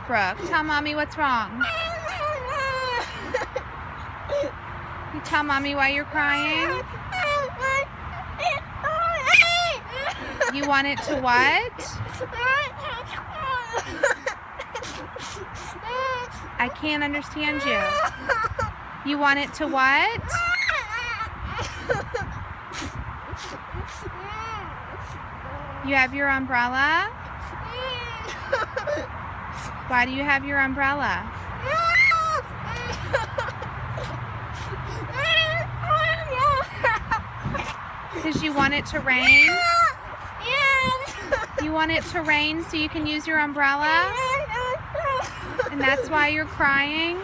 Brooke, tell Mommy what's wrong. You tell Mommy why you're crying? You want it to what? I can't understand you. You want it to what? You have your umbrella? Why do you have your umbrella? Because you want it to rain? You want it to rain so you can use your umbrella? And that's why you're crying?